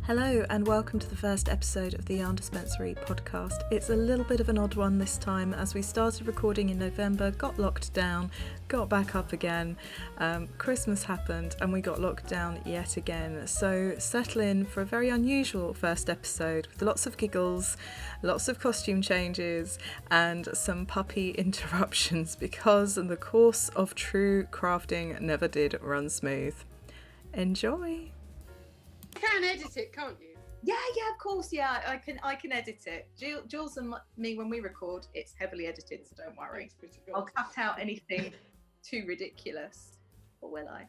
Hello and welcome to the first episode of the Yarn Dispensary Podcast. It's a little bit of an odd one this time as we started recording in November, got locked down, got back up again, Christmas happened and we got locked down yet again. So settle in for a very unusual first episode with lots of giggles, lots of costume changes and some puppy interruptions because the course of true crafting never did run smooth. Enjoy! You can edit it, can't you? Yeah, of course, yeah. I can edit it. Jules and me, when we record, it's heavily edited, so don't worry. I'll cut out anything too ridiculous, or will I?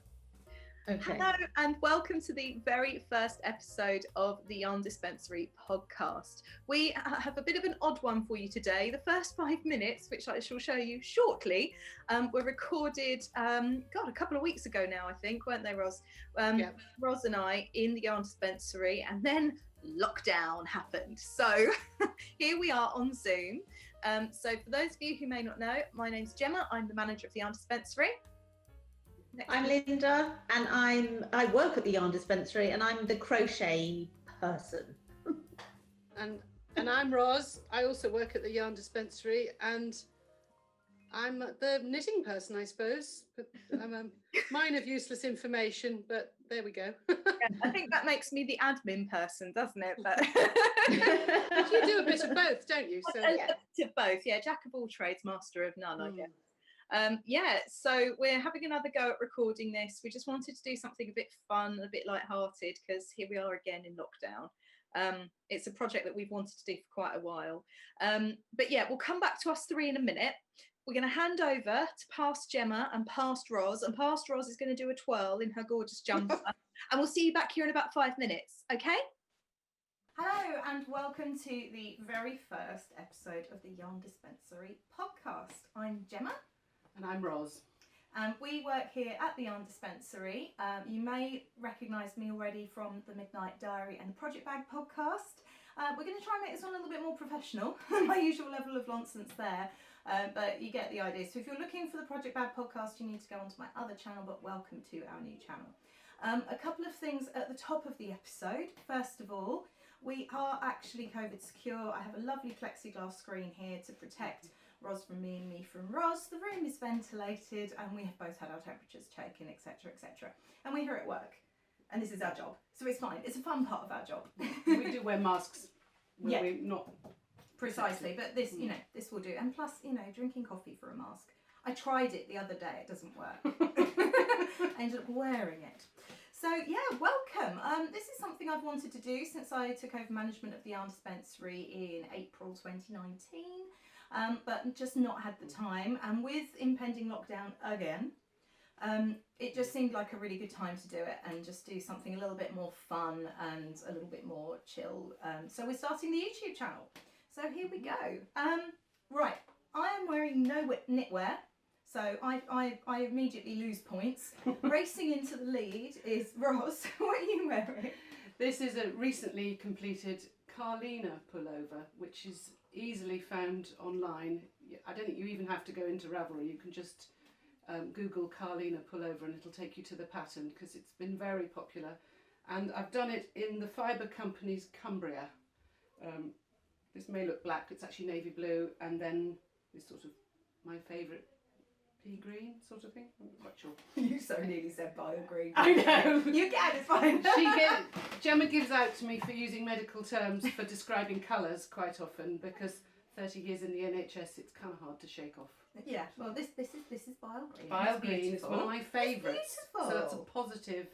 Okay. Hello and welcome to the very first episode of the Yarn Dispensary Podcast. We have a bit of an odd one for you today. The first 5 minutes, which I shall show you shortly, were recorded, a couple of weeks ago now, I think, weren't they, Ros? Yeah. Ros and I in the Yarn Dispensary, and then lockdown happened. So here we are on Zoom. So for those of you who may not know, my name's Gemma. I'm the manager of the Yarn Dispensary. I'm Linda, and I work at the Yarn Dispensary, and I'm the crochet person. And I'm Ros. I also work at the Yarn Dispensary, and I'm the knitting person, I suppose. But I'm a mine of useless information, but there we go. Yeah, I think that makes me the admin person, doesn't it? But you do a bit of both, don't you? So a bit of both, yeah. Jack of all trades, master of none, I guess. So we're having another go at recording this. We just wanted to do something a bit fun, a bit light-hearted, because here we are again in lockdown. It's a project that we've wanted to do for quite a while. But yeah, we'll come back to us three in a minute. We're going to hand over to past Gemma and past Ros, and past Ros is going to do a twirl in her gorgeous jumper. And we'll see you back here in about 5 minutes, okay? Hello and welcome to the very first episode of the Yarn Dispensary Podcast. I'm Gemma. And I'm Ros. We work here at the Yarn Dispensary. You may recognise me already from the Midnight Diary and the Project Bag podcast. We're going to try and make this one a little bit more professional, my usual level of nonsense there, but you get the idea. So if you're looking for the Project Bag podcast, you need to go onto my other channel, but welcome to our new channel. A couple of things at the top of the episode. First of all, we are actually COVID secure. I have a lovely plexiglass screen here to protect Ros from me and me from Ros. The room is ventilated and we have both had our temperatures taken, etc, etc. And we're here at work and this is our job, so it's fine. It's a fun part of our job. We do wear masks. Yeah, we're not precisely, but this, this will do. And plus, drinking coffee for a mask. I tried it the other day. It doesn't work. I ended up wearing it. So yeah, welcome. This is something I've wanted to do since I took over management of the Yarn Dispensary in April 2019. But just not had the time, and with impending lockdown again, it just seemed like a really good time to do it and just do something a little bit more fun and a little bit more chill. So we're starting the YouTube channel. So here we go. Right, I am wearing no knitwear, so I immediately lose points. Racing into the lead is Ros. What are you wearing? This is a recently completed Carlina pullover, which is easily found online. I don't think you even have to go into Ravelry. You can just Google Carlina pullover and it'll take you to the pattern because it's been very popular. And I've done it in the Fibre company's Cumbria. This may look black, it's actually navy blue, and then this sort of my favourite pea green sort of thing. I'm not quite sure. You so nearly said bio green. I know. You can, it's fine. Gemma gives out to me for using medical terms for describing colours quite often because 30 years in the NHS, it's kind of hard to shake off. Yeah, well, this is bile green. Bile green is one of my favourites. Beautiful. So that's a positive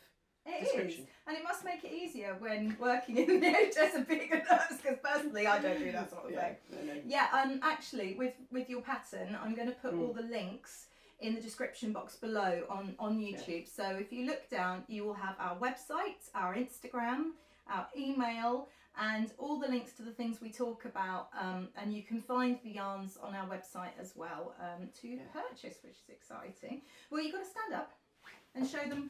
It description. is, and it must make it easier when working in the NHS and being a nurse, because personally I don't do that sort of thing. No. Yeah, actually, with your pattern, I'm going to put all the links in the description box below on YouTube. So if you look down, you will have our website, our Instagram, our email, and all the links to the things we talk about. And you can find the yarns on our website as well to purchase, which is exciting. Well, you've got to stand up and show them,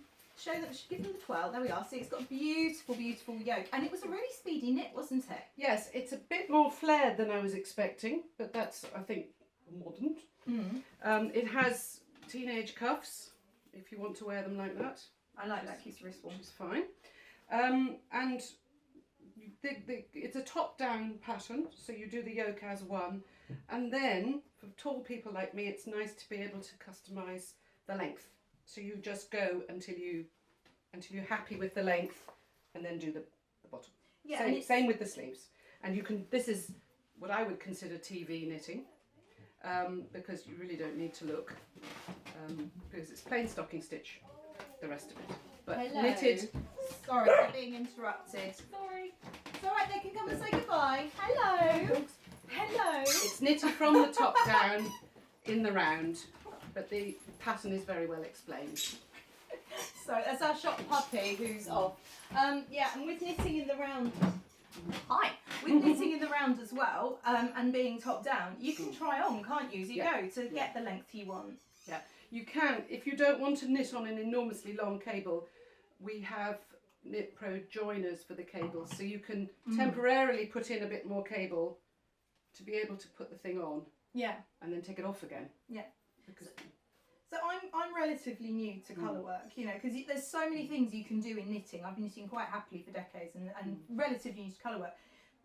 give them the twirl. There we are. See, it's got a beautiful, beautiful yoke. And it was a really speedy knit, wasn't it? Yes, it's a bit more flared than I was expecting, but that's, I think, modern. It has teenage cuffs, if you want to wear them like that. I like that cute wrist one. Which is fine. And it's a top-down pattern, so you do the yoke as one, and then for tall people like me, it's nice to be able to customise the length. So you just go until you're happy with the length, and then do the bottom. Yeah, same with the sleeves. And you can. This is what I would consider TV knitting, because you really don't need to look, because it's plain stocking stitch, the rest of it. But hello. Knitted. Sorry for being interrupted. Sorry. It's all right, they can come and say goodbye. Hello. Hello. It's knitted from the top down in the round, but the pattern is very well explained. So that's our shop puppy who's off. Yeah, and with knitting in the round. Hi. With knitting in the round as well, and being top down, you can try on, can't you? As you go to get the length you want. Yeah, you can. If you don't want to knit on an enormously long cable, we have Knit Pro joiners for the cables, so you can temporarily put in a bit more cable to be able to put the thing on. Yeah. And then take it off again. Yeah. So I'm relatively new to colour work, you know, because there's so many things you can do in knitting. I've been knitting quite happily for decades and relatively new to colour work.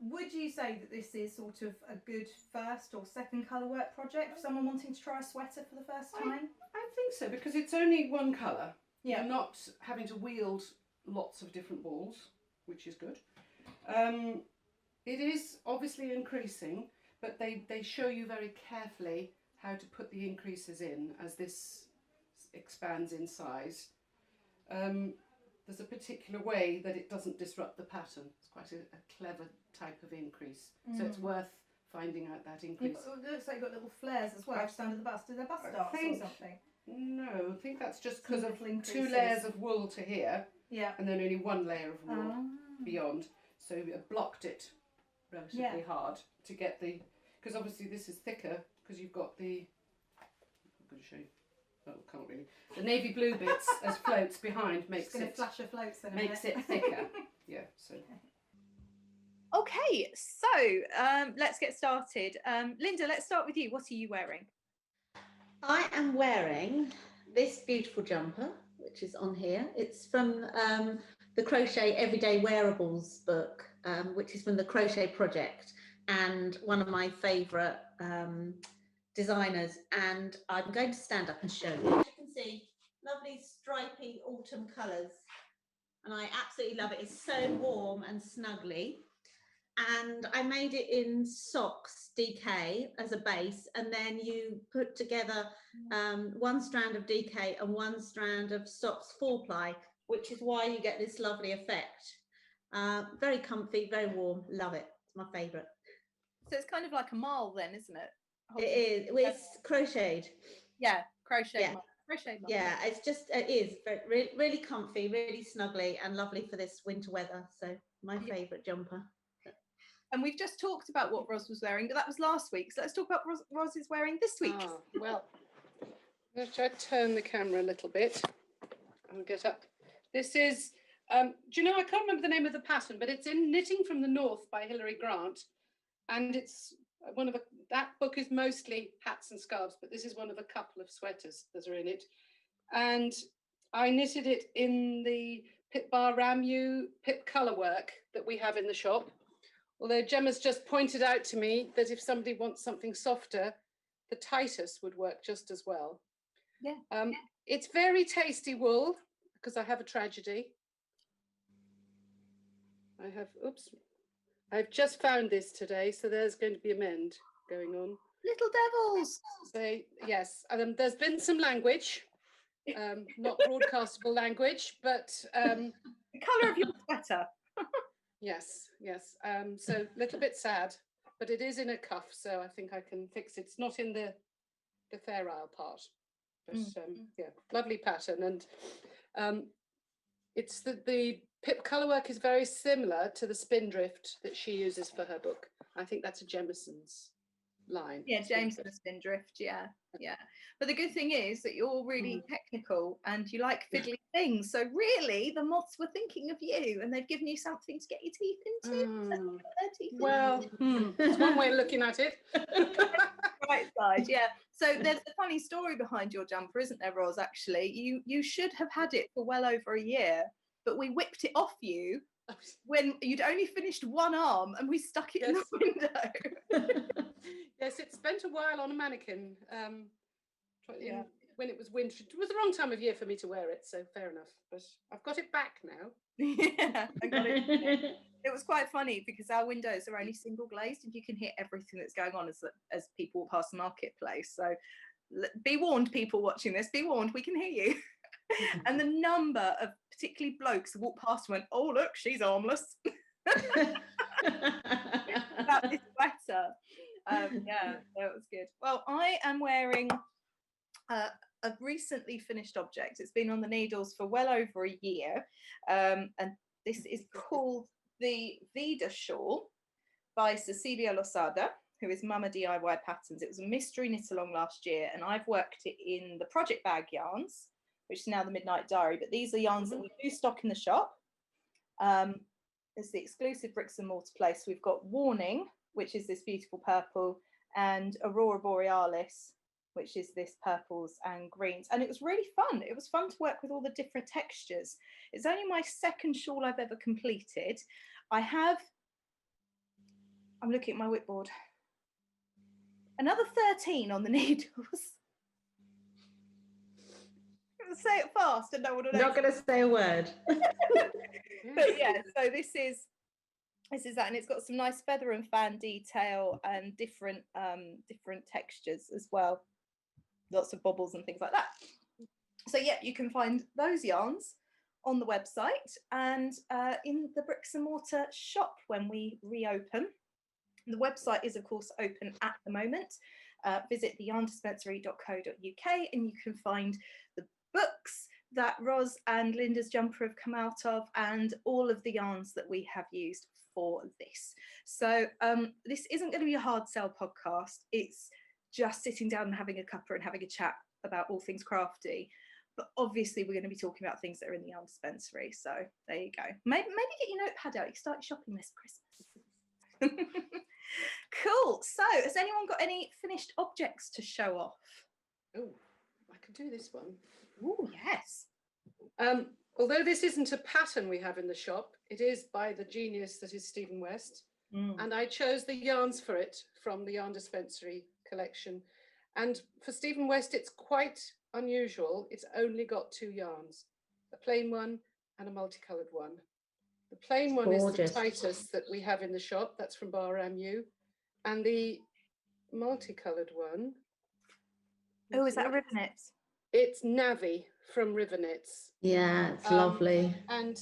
Would you say that this is sort of a good first or second colour work project for someone wanting to try a sweater for the first time? I think so, because it's only one colour. Yeah. You're not having to wield lots of different balls, which is good. It is obviously increasing, but they show you very carefully how to put the increases in as this expands in size. There's a particular way that it doesn't disrupt the pattern. It's quite a clever type of increase, so it's worth finding out that increase. It looks like you've got little flares as well just under the bust. Is there bust darts or something? No, I think that's just because of 2 layers of wool to here, and then only 1 layer of wool beyond. So it blocked it relatively hard to get the, because obviously this is thicker because you've got the, I'm going to show you. Oh, can't really. The navy blue bits as floats behind makes it flash of floats in a makes minute. it thicker. Yeah. So. Okay, so let's get started. Linda, let's start with you. What are you wearing? I am wearing this beautiful jumper, which is on here. It's from the Crochet Everyday Wearables book, which is from the Crochet Project, and one of my favourite designers. And I'm going to stand up and show you. As you can see, lovely stripy autumn colours, and I absolutely love it. It's so warm and snuggly. And I made it in socks DK as a base, and then you put together 1 strand of DK and 1 strand of socks 4-ply, which is why you get this lovely effect. Very comfy, very warm, love it. It's my favourite. So it's kind of like a marl then, isn't it? It is. It's crocheted. Yeah, crochet. Yeah. Crochet. Yeah, it is very, really comfy, really snuggly, and lovely for this winter weather. So my favourite jumper. And we've just talked about what Ros was wearing, but that was last week. So let's talk about what Ros is wearing this week. Oh, well, let's try to turn the camera a little bit and get up. This is, do you know, I can't remember the name of the pattern, but it's in Knitting from the North by Hilary Grant. And it's one of that book is mostly hats and scarves, but this is one of a couple of sweaters that are in it. And I knitted it in the Pip Bar Ramu Pip colour work that we have in the shop. Although Gemma's just pointed out to me that if somebody wants something softer, the Titus would work just as well. Yeah. It's very tasty wool, because I have a tragedy. I've just found this today, so there's going to be a mend going on. Little devils. So, yes, there's been some language, not broadcastable language, but... the colour of your sweater. Yes. So a little bit sad, but it is in a cuff, so I think I can fix it. It's not in the Fair Isle part, but yeah, lovely pattern. And it's the Pip colour work is very similar to the Spindrift that she uses for her book. I think that's a Jemisin's line. Yeah, Jameson's Spindrift, yeah. But the good thing is that you're really technical and you like fiddly things. So really, the moths were thinking of you, and they've given you something to get your teeth into. Well, it's one way of looking at it. Right side, yeah. So there's a funny story behind your jumper, isn't there, Ros? Actually, you should have had it for well over a year, but we whipped it off you when you'd only finished one arm and we stuck it in the window. Yes, it spent a while on a mannequin. When it was winter. It was the wrong time of year for me to wear it, so fair enough. But I've got it back now. Yeah, I got it. It was quite funny because our windows are only single glazed and you can hear everything that's going on as people walk past the marketplace. So be warned, people watching this, be warned, we can hear you. And the number of particularly blokes who walked past and went, oh, look, she's armless. About this sweater. Yeah, so it was good. Well, I am wearing a recently finished object. It's been on the needles for well over a year. And this is called the Vida Shawl by Cecilia Losada, who is Mama DIY Patterns. It was a mystery knit along last year, and I've worked it in the project bag yarns, which is now the Midnight Diary, but these are yarns that we do stock in the shop. It's the exclusive bricks and mortar place. We've got Warning, which is this beautiful purple, and Aurora Borealis, which is this purples and greens. And it was really fun. It was fun to work with all the different textures. It's only my second shawl I've ever completed. I'm looking at my whipboard. Another 13 on the needles. Say it fast and no one will know. Not going to say a word. But yeah, so this is that, and it's got some nice feather and fan detail and different textures as well. Lots of bobbles and things like that. So yeah, you can find those yarns on the website and in the bricks and mortar shop when we reopen. The website is of course open at the moment. Visit theyarndispensary.co.uk and you can find the books that Ros and Linda's jumper have come out of and all of the yarns that we have used for this. So this isn't going to be a hard sell podcast. It's just sitting down and having a cuppa and having a chat about all things crafty. But obviously we're going to be talking about things that are in the Yarn Dispensary. So there you go. Maybe get your notepad out. You can start your shopping list for Christmas. Cool. So has anyone got any finished objects to show off? Oh, I can do this one. Oh, yes. Although this isn't a pattern we have in the shop, it is by the genius that is Stephen West. And I chose the yarns for it from the Yarn Dispensary collection. And for Stephen West, it's quite unusual. It's only got 2 yarns, a plain one and a multicolored one. The plain one is the Titus that we have in the shop. That's from Bahram U. And the multicolored one. Oh, is that a ribbon knit? It's Navy from River Knits. Yeah, it's lovely. And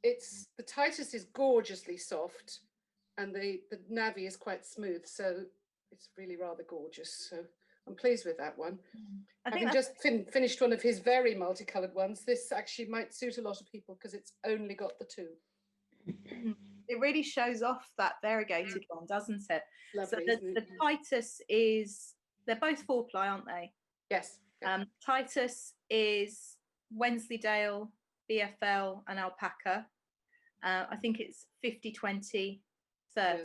the Titus is gorgeously soft and the Navy is quite smooth. So it's really rather gorgeous. So I'm pleased with that one. Having just finished one of his very multicolored ones, this actually might suit a lot of people because it's only got the 2. It really shows off that variegated one, doesn't it? Lovely, so the Titus is, they're both 4-ply, aren't they? Yes. Titus is Wensleydale, BFL and alpaca. I think it's 50-20-30. Yeah.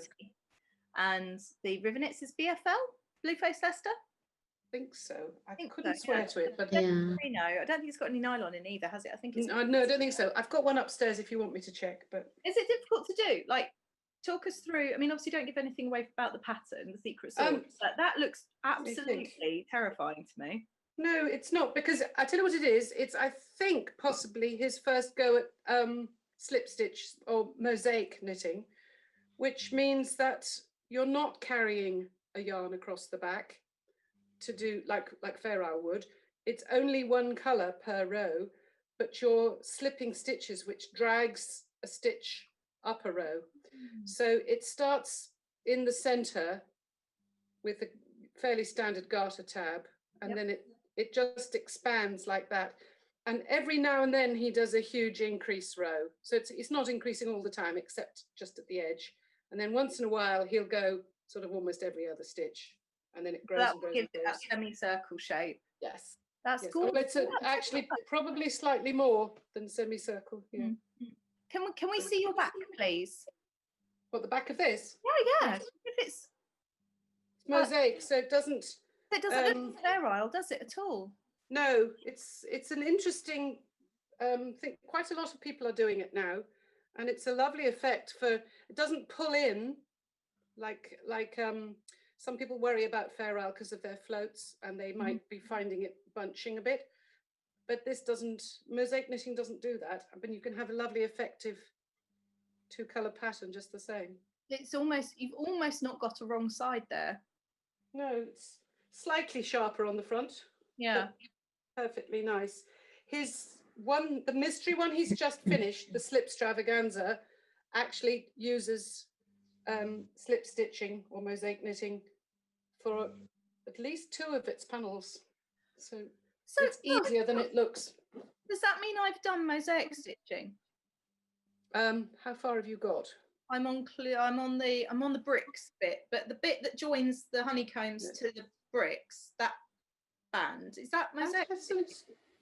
And the River Knits is BFL, Blueface Leicester? I think so. I couldn't swear to it, but I don't think it's got any nylon in either, has it? I think it's no, I don't think so. I've got one upstairs if you want me to check. But is it difficult to do? Like, talk us through. I mean, obviously, don't give anything away about the pattern, the secret sauce, but that looks absolutely terrifying to me. No, it's not, because I tell you what it is. It's, I think, possibly his first go at slip stitch or mosaic knitting, which means that you're not carrying a yarn across the back to do like Fair Isle would. It's only one colour per row, but you're slipping stitches, which drags a stitch up a row. So it starts in the centre with a fairly standard garter tab, and then it just expands like that. And every now and then he does a huge increase row. So it's not increasing all the time, except just at the edge. And then once in a while, he'll go sort of almost every other stitch. And then it grows and grows. That gives it that semicircle shape. Yes. That's yes. cool. Well, it's actually probably slightly more than semicircle. Yeah. Can we see your back, please? What, the back of this? Yeah. If it's mosaic, so it doesn't. It doesn't look Fair Isle, does it at all? No, it's an interesting thing. Quite a lot of people are doing it now. and it's a lovely effect for, it doesn't pull in like some people worry about Fairwell because of their floats and they might be finding it bunching a bit, but this doesn't, mosaic knitting doesn't do that. I mean, you can have a lovely effective 2-colour pattern just the same. It's almost, you've almost not got a wrong side there. No, it's slightly sharper on the front. Yeah. Perfectly nice. His one, the mystery one he's just finished, the slip stravaganza, actually uses slip stitching or mosaic knitting for at least 2 of its panels. So it's easier than it looks. Does that mean I've done mosaic stitching? How far have you got? I'm on the bricks bit, but the bit that joins the honeycombs to the bricks, that band, is that mosaic?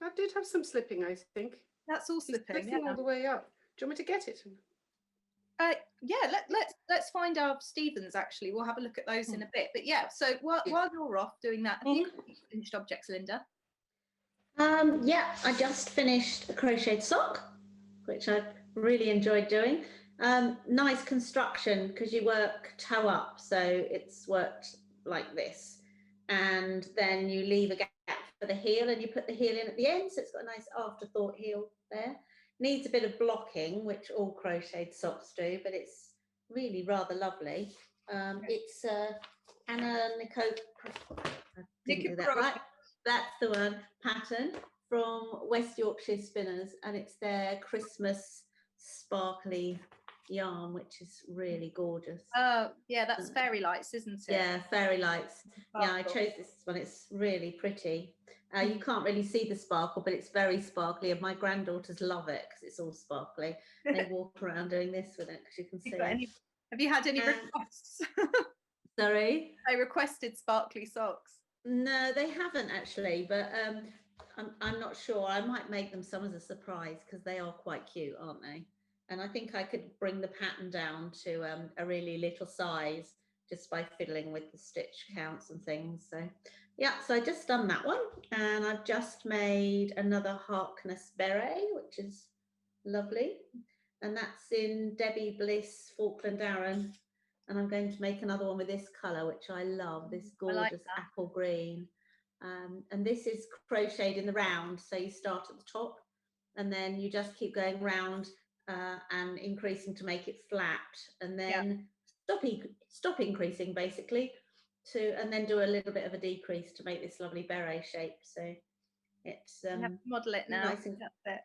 I did have some slipping, I think. That's all slipping. Slipping all the way up. Do you want me to get it? Yeah, let's find our Stevens. Actually, we'll have a look at those in a bit. But yeah, so while you're off doing that, have you finished objects, Linda? Yeah, I just finished a crocheted sock, which I really enjoyed doing. Nice construction because you work toe up, so it's worked like this, and then you leave a gap for the heel and you put the heel in at the end, so it's got a nice afterthought heel there. Needs a bit of blocking, which all crocheted socks do, but it's really rather lovely. It's Anna right? That's the one, pattern from West Yorkshire Spinners, and it's their Christmas sparkly yarn, which is really gorgeous. Oh yeah, that's fairy lights, isn't it? Yeah, fairy lights. Yeah, I chose this one. It's really pretty. You can't really see the sparkle, but it's very sparkly, and my granddaughters love it because it's all sparkly. They walk around doing this with it because you can see. Have you had any requests? Sorry? They requested sparkly socks. No, they haven't actually, but I'm not sure. I might make them some as a surprise because they are quite cute, aren't they? And I think I could bring the pattern down to a really little size just by fiddling with the stitch counts and things. So yeah, so I just done that one, and I've just made another Harkness beret, which is lovely, and that's in Debbie Bliss Falkland Arran, and I'm going to make another one with this colour, which I love, this gorgeous apple green, and this is crocheted in the round, so you start at the top and then you just keep going round and increasing to make it flat, and then stop increasing basically and then do a little bit of a decrease to make this lovely beret shape. So it's you have to model it now. Nice and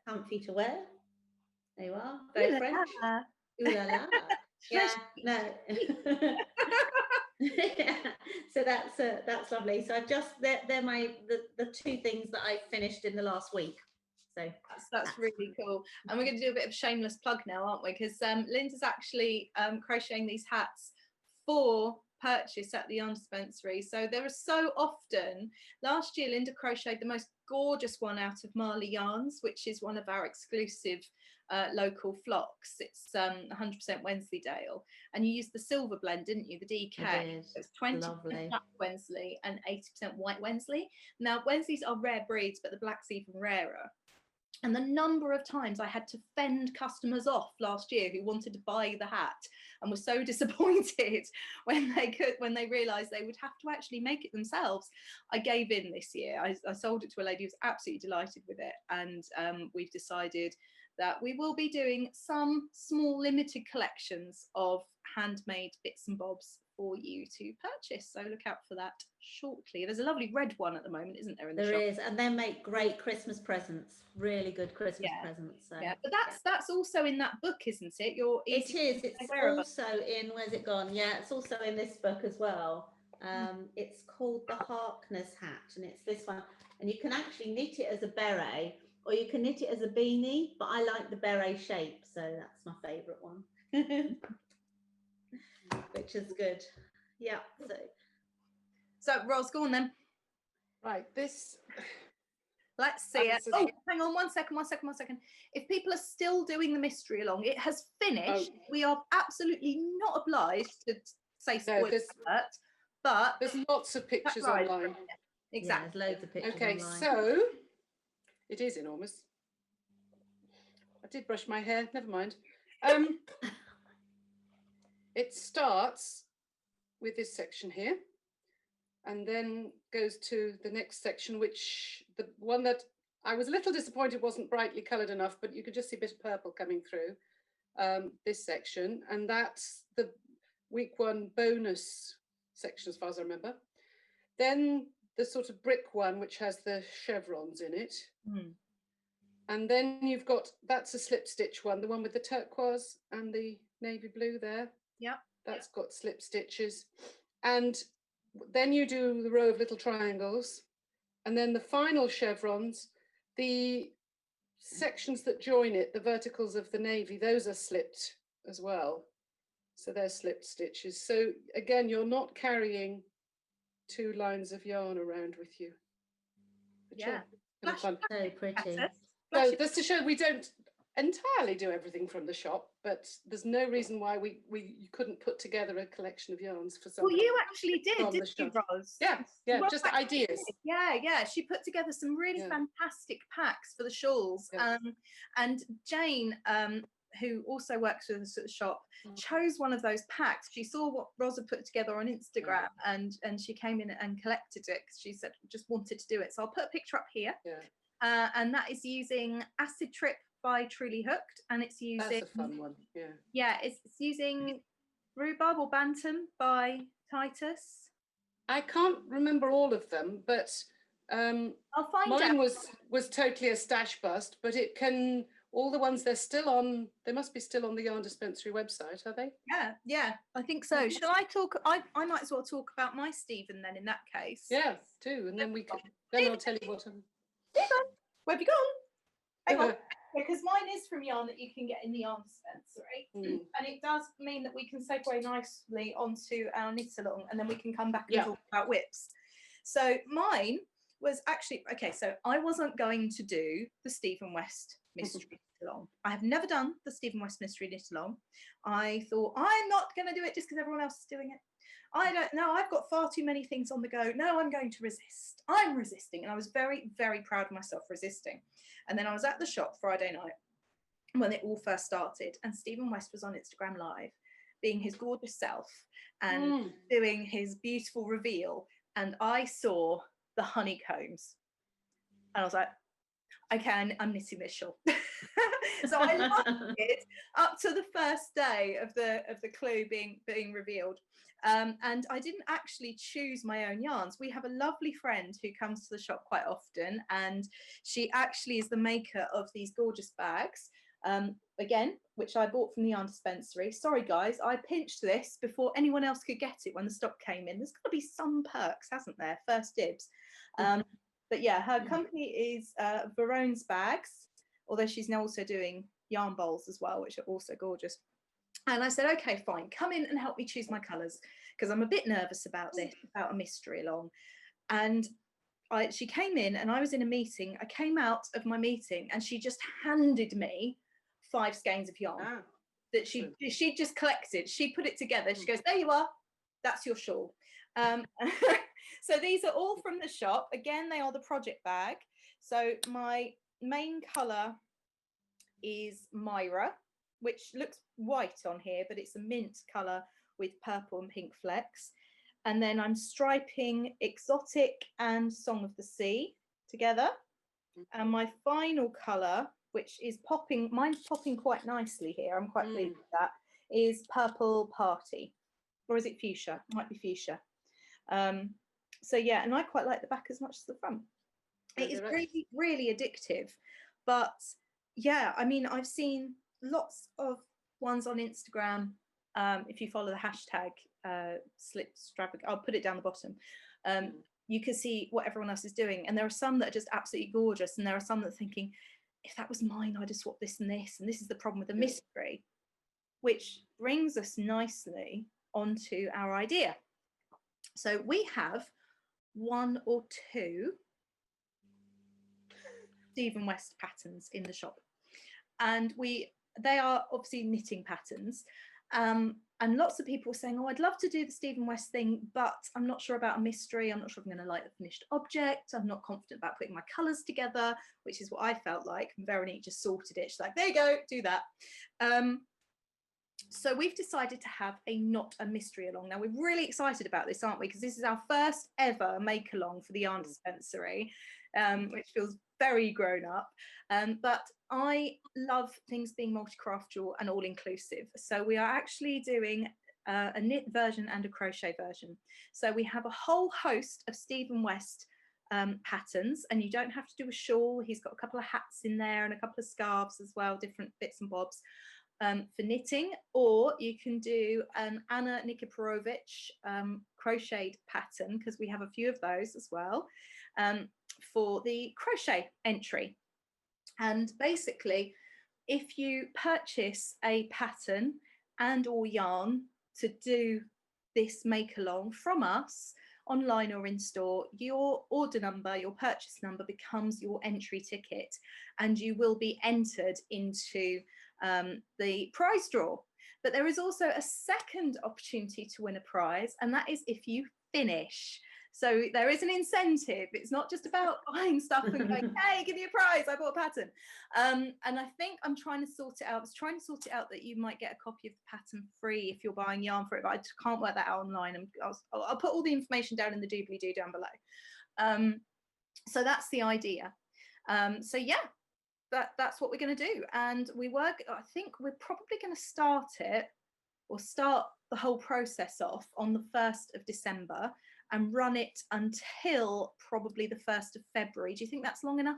comfy to wear. There you are. Very French. Ooh la la. Yeah, no. So that's lovely. So I've just they're the 2 things that I finished in the last week. So that's really cool. And we're going to do a bit of a shameless plug now, aren't we? Because Linda's actually crocheting these hats for purchase at the Yarn Dispensary. So there are so often, last year Linda crocheted the most gorgeous one out of Marley Yarns, which is one of our exclusive local flocks. It's 100% Wensleydale, and you used the silver blend, didn't you? The DK. So it's 20% black Wensley and 80% white Wensley. Now Wensleys are rare breeds, but the black's even rarer. And the number of times I had to fend customers off last year who wanted to buy the hat and were so disappointed when they realised they would have to actually make it themselves. I gave in this year. I sold it to a lady who was absolutely delighted with it, and we've decided that we will be doing some small limited collections of handmade bits and bobs for you to purchase, so look out for that shortly. There's a lovely red one at the moment, isn't there, in the shop? There is, and they make great Christmas presents, really good Christmas presents. So. Yeah, but that's also in that book, isn't it? It is. It's also in, where's it gone? Yeah, it's also in this book as well. It's called the Harkness hat, and it's this one, and you can actually knit it as a beret, or you can knit it as a beanie, but I like the beret shape, so that's my favourite one. Which is good. Yeah. So Ros, go on then. Right, this. Let's see it. Oh, hang on, one second. If people are still doing the mystery along, it has finished. We are absolutely not obliged to say spoilers, but there's lots of pictures online. Exactly. Yeah, there's loads of pictures online. So it is enormous. I did brush my hair, never mind. It starts with this section here, and then goes to the next section, which the one that I was a little disappointed wasn't brightly coloured enough, but you could just see a bit of purple coming through this section, and that's the week 1 bonus section as far as I remember. Then the sort of brick one, which has the chevrons in it. And then you've got, that's a slip stitch one, the one with the turquoise and the navy blue there. Yep. That's got slip stitches. And then you do the row of little triangles. And then the final chevrons, the sections that join it, the verticals of the navy, those are slipped as well. So they're slipped stitches. So again, you're not carrying 2 lines of yarn around with you. But Yeah. kind of fun. So pretty. So just to show we don't entirely do everything from the shop, but there's no reason why you couldn't put together a collection of yarns for somebody. Well, you actually did, didn't you, Ros? Yeah, Ros just actually ideas. did. Yeah. She put together some really fantastic packs for the shawls. Yeah. And Jane, who also works with us at the shop, chose one of those packs. She saw what Ros had put together on Instagram, and she came in and collected it because she said just wanted to do it. So I'll put a picture up here. Yeah. And that is using Acid Trip by Truly Hooked, and it's using. That's a fun one. Yeah. Yeah, it's using Rhubarb or Bantam by Titus. I can't remember all of them, but I'll find mine out. was totally a stash bust, but it can. All the ones they're still on, they must be still on the Yarn Dispensary website, are they? Yeah, I think so. Shall I talk? I might as well talk about my Stephen then in that case. Yeah, do, and then we can. Then I'll tell you what I'm. Stephen, where have you gone? Hang on, because mine is from yarn that you can get in the Yarn Dispensary, and it does mean that we can segue nicely onto our knit along, and then we can come back and talk about whips. So mine was actually okay. So I wasn't going to do the Stephen West mystery knit along. I have never done the Stephen West mystery knit along. I thought I'm not going to do it just because everyone else is doing it. I don't know. I've got far too many things on the go. No, I'm going to resist. I'm resisting, and I was very, very proud of myself resisting. And then I was at the shop Friday night when it all first started, and Stephen West was on Instagram Live, being his gorgeous self and doing his beautiful reveal. And I saw the honeycombs, and I was like, okay, I'm knitting this shawl. So I loved it up to the first day of the clue being revealed. And I didn't actually choose my own yarns. We have a lovely friend who comes to the shop quite often, and she actually is the maker of these gorgeous bags, again, which I bought from the Yarn Dispensary. Sorry guys, I pinched this before anyone else could get it when the stock came in. There's got to be some perks, hasn't there? First dibs. But yeah, her company is Verone's Bags, although she's now also doing yarn bowls as well, which are also gorgeous. And I said, okay, fine, come in and help me choose my colours, because I'm a bit nervous about this, about a mystery along. And she came in, and I was in a meeting. I came out of my meeting, and she just handed me 5 skeins of yarn that she just collected. She put it together. She goes, there you are. That's your shawl. So these are all from the shop. Again, they are the project bag. So my main colour is Myra, which looks white on here, but it's a mint colour with purple and pink flecks. And then I'm striping Exotic and Song of the Sea together. And my final colour, which is popping, mine's popping quite nicely here, I'm quite pleased with that, is Purple Party. Or is it fuchsia? It might be fuchsia. So yeah, and I quite like the back as much as the front. It is really, really addictive. But yeah, I mean, I've seen lots of ones on Instagram. If you follow the hashtag slipstravagant, I'll put it down the bottom. You can see what everyone else is doing. And there are some that are just absolutely gorgeous. And there are some that are thinking, if that was mine, I'd have swapped this and this. And this is the problem with the mystery, which brings us nicely onto our idea. So we have 1 or 2 Stephen West patterns in the shop, and they are obviously knitting patterns, and lots of people were saying, oh, I'd love to do the Stephen West thing, but I'm not sure about a mystery. I'm not sure if I'm going to like the finished object. I'm not confident about putting my colours together, which is what I felt like. Veronique just sorted it. She's like, there you go, do that. So we've decided to have a Not a Mystery Along. Now, we're really excited about this, aren't we? Because this is our first ever make-along for the Yarn Dispensary, which feels very grown up. But I love things being multi-craft and all-inclusive. So we are actually doing a knit version and a crochet version. So we have a whole host of Stephen West patterns, and you don't have to do a shawl. He's got a couple of hats in there and a couple of scarves as well, different bits and bobs. For knitting, or you can do an Anna Nikiforovich crocheted pattern, because we have a few of those as well, for the crochet entry. And basically, if you purchase a pattern and or yarn to do this make along from us, online or in store, your order number, your purchase number becomes your entry ticket, and you will be entered into the prize draw. But there is also a second opportunity to win a prize, and that is if you finish. So there is an incentive. It's not just about buying stuff and going, hey, give me a prize, I bought a pattern. And I think I'm trying to sort it out. I was trying to sort it out that you might get a copy of the pattern free if you're buying yarn for it, but I just can't work that out online. And I'll put all the information down in the doobly-doo down below. So that's the idea. So yeah, that's what we're going to do. And I think we're probably going to start the whole process off on the 1st of December and run it until probably the 1st of February. Do you think that's long enough?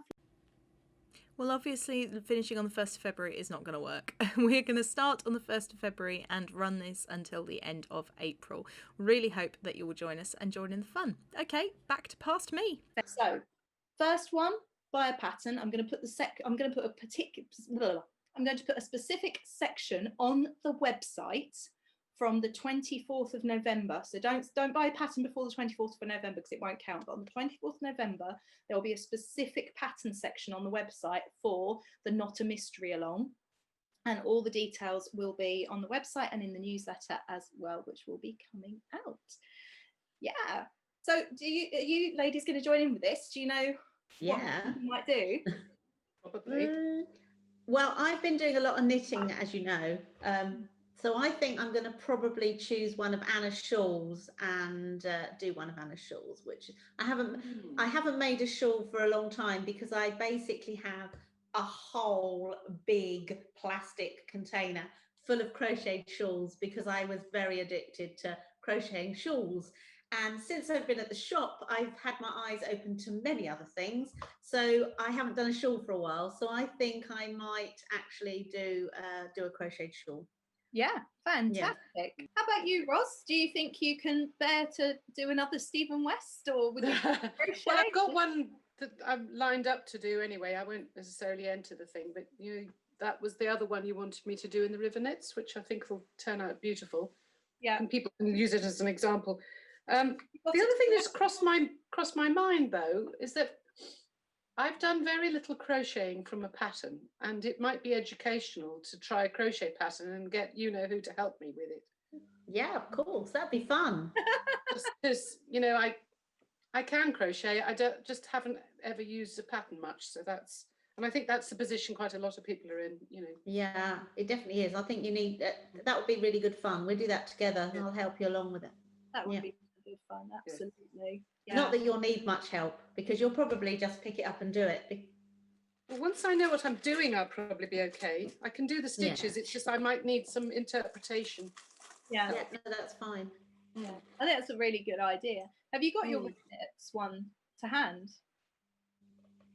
Well, obviously, finishing on the 1st of February is not going to work. We're going to start on the 1st of February and run this until the end of April. Really hope that you will join us and join in the fun. Okay, back to past me. So, first one, buy a pattern. I'm going to put a specific section on the website from the 24th of November. So don't buy a pattern before the 24th of November because it won't count. But on the 24th of November, there will be a specific pattern section on the website for the Not a Mystery Along. And all the details will be on the website and in the newsletter as well, which will be coming out. Yeah. So are you ladies going to join in with this? Do you know what you might do? Probably. Well, I've been doing a lot of knitting, as you know. So I think I'm going to probably choose one of Anna's shawls and do one of Anna's shawls, which I haven't made a shawl for a long time because I basically have a whole big plastic container full of crocheted shawls because I was very addicted to crocheting shawls. And since I've been at the shop, I've had my eyes open to many other things. So I haven't done a shawl for a while. So I think I might actually do a crocheted shawl. Yeah, fantastic. Yeah. How about you, Ros? Do you think you can bear to do another Stephen West, or would you crochet? Well, I've got one that I'm lined up to do anyway. I won't necessarily enter the thing, but that was the other one you wanted me to do in the river knits, which I think will turn out beautiful. Yeah, and people can use it as an example. The other thing that's crossed my mind though is that I've done very little crocheting from a pattern, and it might be educational to try a crochet pattern and get who to help me with it. Yeah, of course, that'd be fun. Just because I can crochet, I just haven't ever used a pattern much, and I think that's the position quite a lot of people are in. Yeah, it definitely is. I think you need that would be really good fun. We'll do that together, and I'll help you along with it. That would be good fun, absolutely. Yeah. Not that you'll need much help because you'll probably just pick it up and do it. Well, once I know what I'm doing, I'll probably be okay. I can do the stitches. It's just I might need some interpretation. Yeah, no, that's fine. Yeah, I think that's a really good idea. Have you got your knits one to hand?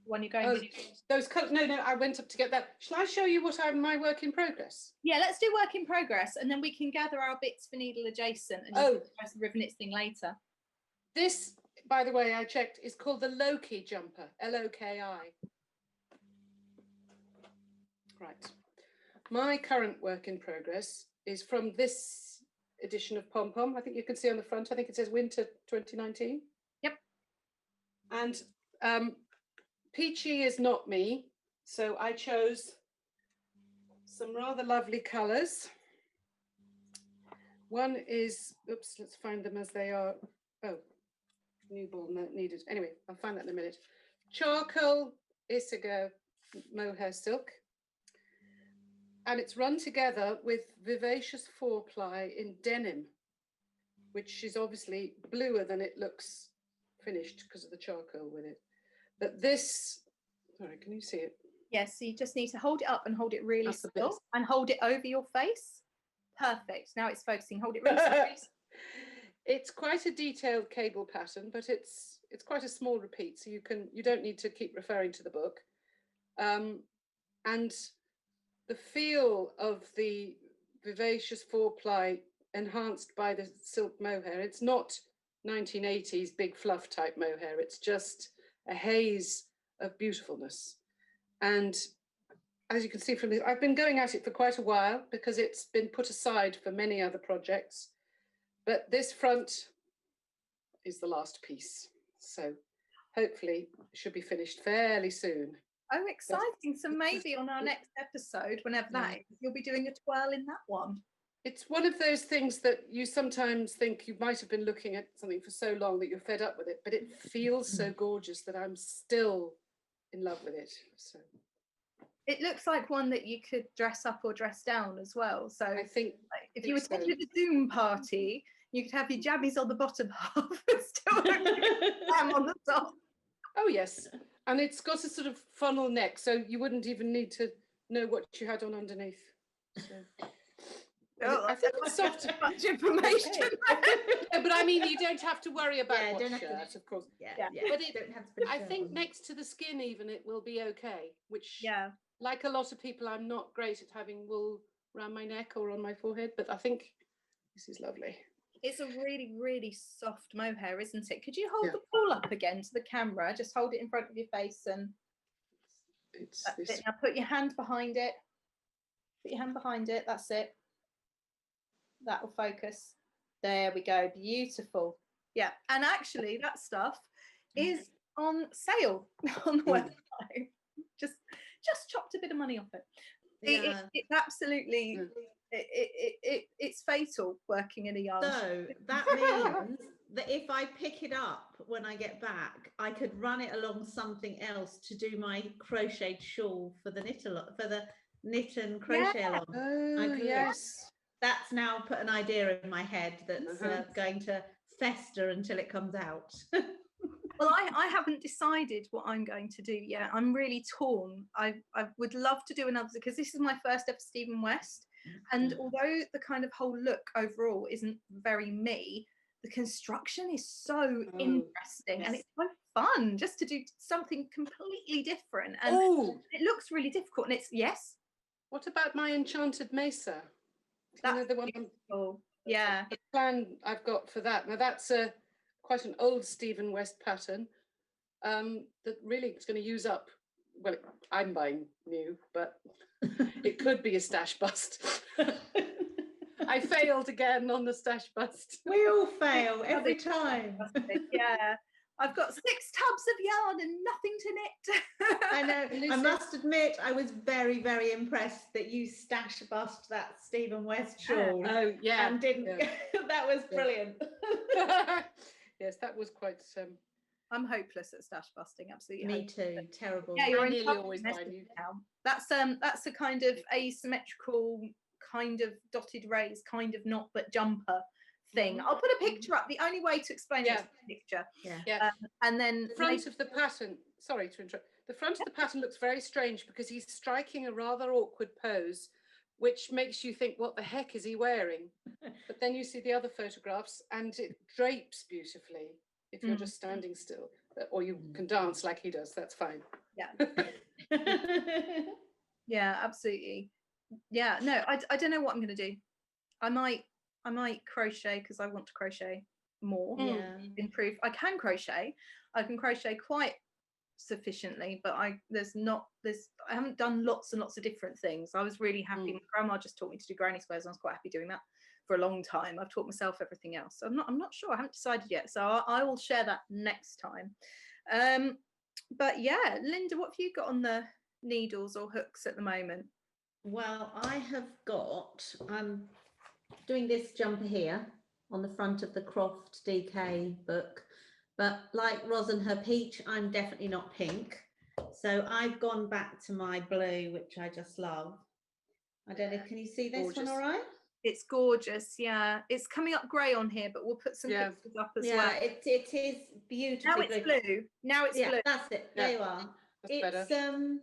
When you're going those colours. No, I went up to get that. Shall I show you my work in progress? Yeah, let's do work in progress, and then we can gather our bits for needle adjacent and the river knits thing later. This, by the way, I checked, is called the Loki jumper, L-O-K-I. Right. My current work in progress is from this edition of Pom Pom. I think you can see on the front, I think it says Winter 2019. Yep. And peachy is not me, so I chose some rather lovely colours. One is, let's find them as they are. New ball needed. Anyway, I'll find that in a minute. Charcoal Isaga mohair silk. And it's run together with Vivacious 4-ply in denim, which is obviously bluer than it looks finished because of the charcoal with it. But this, sorry, can you see it? Yes, so you just need to hold it up and hold it really That's the still best. and hold it over your face. Perfect. Now it's focusing. Hold it really still. It's quite a detailed cable pattern, but it's quite a small repeat, so you don't need to keep referring to the book. And the feel of the Vivacious 4-ply enhanced by the silk mohair, it's not 1980s big fluff type mohair, it's just a haze of beautifulness. And as you can see from this, I've been going at it for quite a while because it's been put aside for many other projects. But this front is the last piece. So hopefully it should be finished fairly soon. Oh, exciting. So maybe on our next episode, whenever that is, you'll be doing a twirl in that one. It's one of those things that you sometimes think you might have been looking at something for so long that you're fed up with it, but it feels so gorgeous that I'm still in love with it. So it looks like one that you could dress up or dress down as well. So I think if you attended a Zoom party, you could have your jammies on the bottom half and still have on the top. Oh yes, and it's got a sort of funnel neck, so you wouldn't even need to know what you had on underneath. So. Oh, I think it's soft. Much information. Yeah, but I mean, you don't have to worry about what don't have shirt, to, of course. Yeah. But it, don't have to put a I shirt think on. next to the skin, even it will be okay. Which, Yeah, like a lot of people, I'm not great at having wool around my neck or on my forehead, but I think this is lovely. it's a really, really soft mohair, isn't it? Could you hold the pull up again to the camera? Just hold it in front of your face and It's that's this. it. Now put your hand behind it. Put your hand behind it. That's it. That will focus. There we go. Beautiful. Yeah. And actually, that stuff is on sale on the website. Just chopped a bit of money off it. Yeah. It's absolutely. It's fatal working in a yarn. So that means that if I pick it up when I get back, I could run it along something else to do my crocheted shawl for the knit and crochet along. Oh, yes. That's now put an idea in my head that's going to fester until it comes out. Well, I haven't decided what I'm going to do yet. I'm really torn. I would love to do another because this is my first ever Stephen West. And although the kind of whole look overall isn't very me, the construction is so interesting and it's so fun just to do something completely different. And it looks really difficult. And it's, What about my enchanted mesa? That's the one. beautiful. Yeah. The plan I've got for that. Now that's quite an old Stephen West pattern that really is going to use up. Well, I'm buying new, but it could be a stash bust. I failed again on the stash bust. We all fail every time. Yeah. I've got 6 tubs of yarn and nothing to knit. I know. I must admit, I was very, very impressed that you stash bust that Stephen West shawl. Oh, yeah. And didn't. Yeah. That was brilliant. Yes, that was quite. I'm hopeless at stash busting. Absolutely. Me too. Terrible. Yeah, you're nearly always buy new. Now. That's a kind of asymmetrical, kind of dotted rays, kind of not but jumper thing. I'll put a picture up. The only way to explain it is a picture. Yeah. And then the front of the pattern. Sorry to interrupt. The front of the pattern looks very strange because he's striking a rather awkward pose, which makes you think, what the heck is he wearing? But then you see the other photographs and it drapes beautifully if you're just standing still. Or you can dance like he does, that's fine. Yeah. Yeah, absolutely. Yeah, no, I don't know what I'm going to do. I might crochet because I want to crochet more. Improve. I can crochet quite sufficiently, but I haven't done lots and lots of different things. I was really happy. My grandma just taught me to do granny squares and I was quite happy doing that for a long time. I've taught myself everything else, so I'm not sure. I haven't decided yet, so I will share that next time. But yeah, Linda, what have you got on the needles or hooks at the moment? Well, I'm doing this jumper here on the front of the Croft DK book, but like Ros and her peach, I'm definitely not pink. So I've gone back to my blue, which I just love. I don't know, can you see this Gorgeous. one all right? It's gorgeous, yeah. It's coming up grey on here, but we'll put some pictures up as well. Yeah, it is beautiful. Now it's blue. Now it's blue. That's it. There you are. That's better.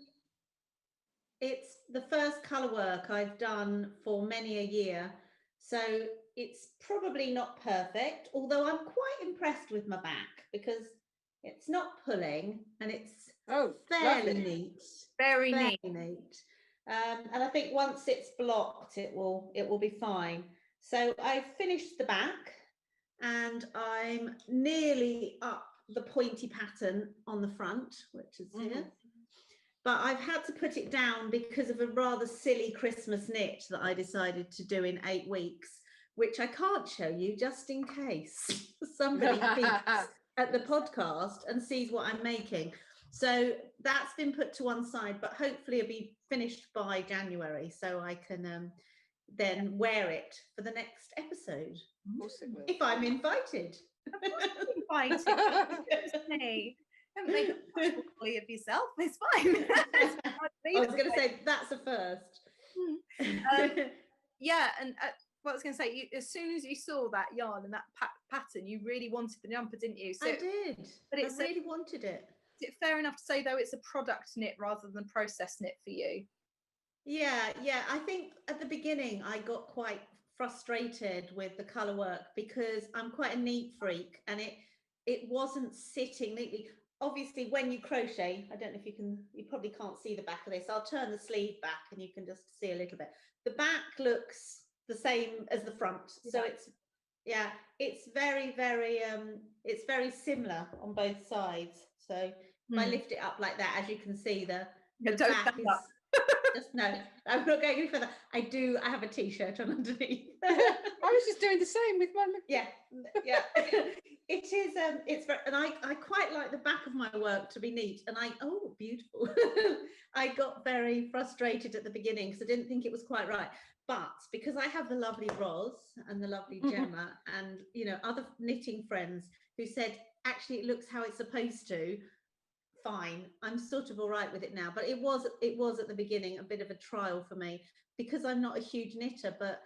It's the first colour work I've done for many a year, so it's probably not perfect, although I'm quite impressed with my back because it's not pulling and it's fairly neat. Very neat. And I think once it's blocked, it will be fine. So I've finished the back and I'm nearly up the pointy pattern on the front, which is here. But I've had to put it down because of a rather silly Christmas knit that I decided to do in 8 weeks, which I can't show you just in case somebody peeks at the podcast and sees what I'm making. So that's been put to one side, but hopefully it'll be finished by January so I can then wear it for the next episode. Of course it will. If I'm invited. Hey, don't make a fool of yourself. It's fine. I was going to say that's a first. Yeah, and what I was going to say, as soon as you saw that yarn and that pattern, you really wanted the jumper, didn't you? So, I did. But I really wanted it. Is it fair enough to say, though, it's a product knit rather than process knit for you? Yeah. I think at the beginning I got quite frustrated with the colour work because I'm quite a neat freak and it wasn't sitting neatly. Obviously, when you crochet, I don't know if you probably can't see the back of this. I'll turn the sleeve back and you can just see a little bit. The back looks the same as the front. So it's very, very, it's very similar on both sides. So if I lift it up like that, as you can see, the back is just, no, I'm not going any further. I have a t-shirt on underneath. I was just doing the same with my yeah it is it's very, and I quite like the back of my work to be neat, and beautiful. I got very frustrated at the beginning because I didn't think it was quite right, but because I have the lovely Ros and the lovely Gemma and other knitting friends who said actually it looks how it's supposed to, fine, I'm sort of all right with it now. But it was at the beginning a bit of a trial for me because I'm not a huge knitter, but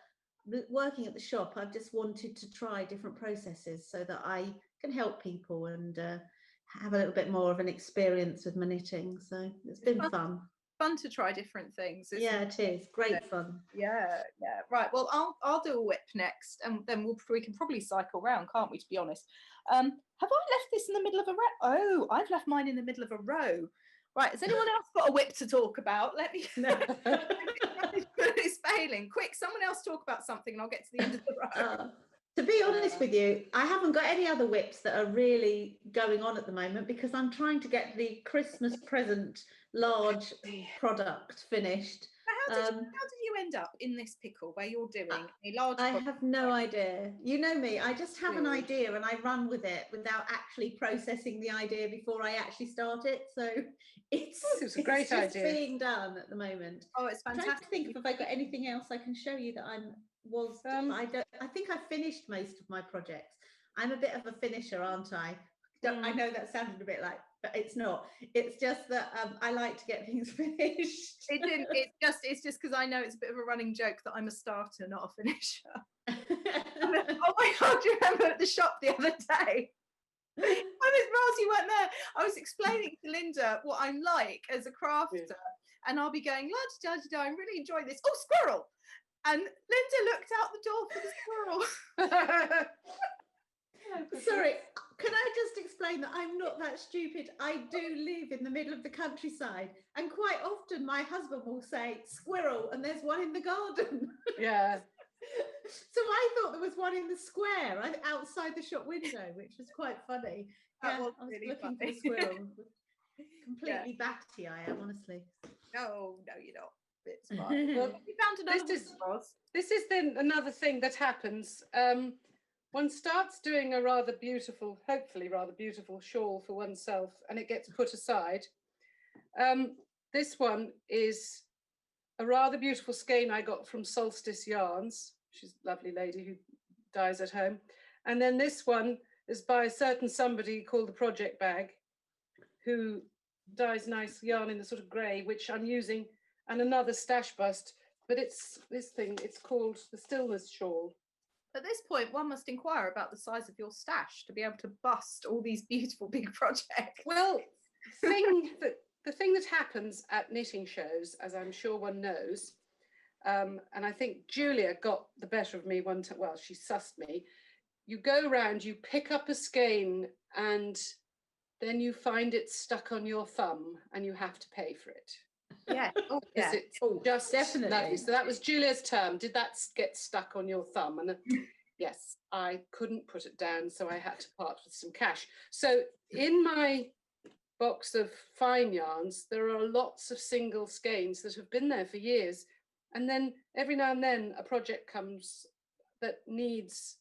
working at the shop I've just wanted to try different processes so that I can help people and have a little bit more of an experience with my knitting. So it's been fun to try different things, isn't it is great fun. Yeah, right. Well, I'll do a whip next and then we can probably cycle round, can't we, to be honest. Have I left this in the middle of a row? Oh, I've left mine in the middle of a row. Right, has anyone else got a whip to talk about? Let me know. It's failing. Quick, someone else talk about something and I'll get to the end of the row. To be honest with you, I haven't got any other whips that are really going on at the moment because I'm trying to get the Christmas present large product finished. How did you end up in this pickle where you're doing a large I have no idea. You know me, I just have an idea and I run with it without actually processing the idea before I actually start it. So it's a great just idea being done at the moment. Oh, it's fantastic. I'm trying to think if I got anything else I can show you that I think I finished most of my projects. I'm a bit of a finisher, aren't I? I know that sounded a bit like, but it's not. It's just that I like to get things finished. It's just because I know it's a bit of a running joke that I'm a starter, not a finisher. Oh my God, do you remember at the shop the other day? Ros, you weren't there. I was explaining to Linda what I'm like as a crafter, and I'll be going, I'm really enjoying this. Oh, squirrel! And Linda looked out the door for the squirrel. Sorry, can I just explain that I'm not that stupid? I do live in the middle of the countryside, and quite often my husband will say squirrel and there's one in the garden. Yeah. So I thought there was one in the square outside the shop window, which was quite funny. I was really looking for the squirrel. Completely batty I am, honestly. No, you're not. It's fine. Well, you found another this is then another thing that happens. One starts doing a hopefully rather beautiful shawl for oneself, and it gets put aside. This one is a rather beautiful skein I got from Solstice Yarns. She's a lovely lady who dyes at home. And then this one is by a certain somebody called the Project Bag, who dyes nice yarn in the sort of grey, which I'm using, and another stash bust. but it's this thing. It's called the Stillness Shawl. At this point, one must inquire about the size of your stash to be able to bust all these beautiful big projects. Well, the thing that happens at knitting shows, as I'm sure one knows, and I think Julia got the better of me one time. Well, she sussed me. You go around, you pick up a skein, and then you find it stuck on your thumb, and you have to pay for it. Yeah, yeah. It's just definitely. lovely. So that was Julia's term. Did that get stuck on your thumb? And yes, I couldn't put it down, so I had to part with some cash. So in my box of fine yarns, there are lots of single skeins that have been there for years. And then every now and then a project comes that needs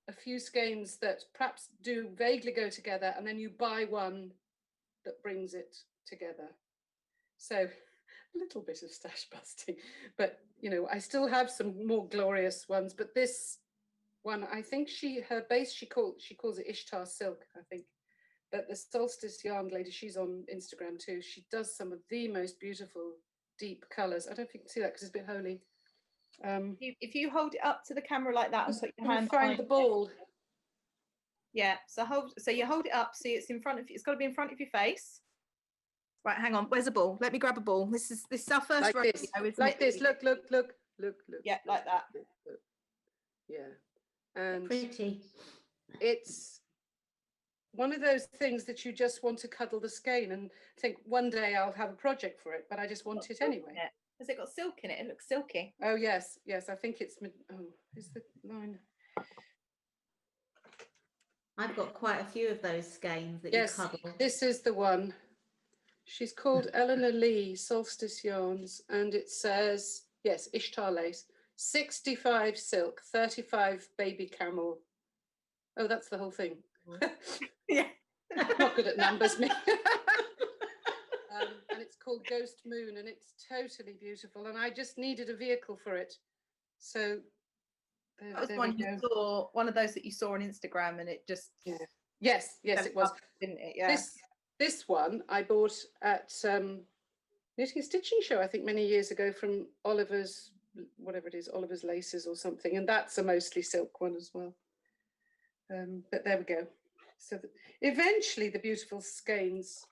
a few skeins that perhaps do vaguely go together, and then you buy one that brings it together. So a little bit of stash busting, but you know, I still have some more glorious ones, but this one, I think her base, she calls it Ishtar Silk, I think. But the Solstice Yarn lady, she's on Instagram too. She does some of the most beautiful deep colours. I don't know if you can see that because it's a bit holy. If you hold it up to the camera like that and put your hand find the ball. Yeah, so you hold it up, see it's in front of you, it's got to be in front of your face. Right, hang on, where's a ball? Let me grab a ball. This is our first Like rodeo, this, isn't like it? this. Look. Yeah, like that. Look. Yeah, and Pretty. it's one of those things that you just want to cuddle the skein and think one day I'll have a project for it, but I just want it anyway. Has it got silk in it? It looks silky. Oh yes, I think it's. Is the line? I've got quite a few of those skeins that Yes, you cuddle. this is the one. She's called Eleanor Lee, Solstice Yarns, and it says, yes, Ishtar lace, 65 silk, 35 baby camel. Oh, that's the whole thing. Yeah. Not good at numbers, me. And it's called Ghost Moon, and it's totally beautiful, and I just needed a vehicle for it. So that was one you saw, one of those that you saw on Instagram, and it just... Yeah. Yes, it was. Didn't it? Yeah. This one I bought at Knitting and Stitching Show, I think many years ago, from Oliver's, whatever it is, Oliver's Laces or something, and that's a mostly silk one as well. But there we go. So eventually the beautiful skeins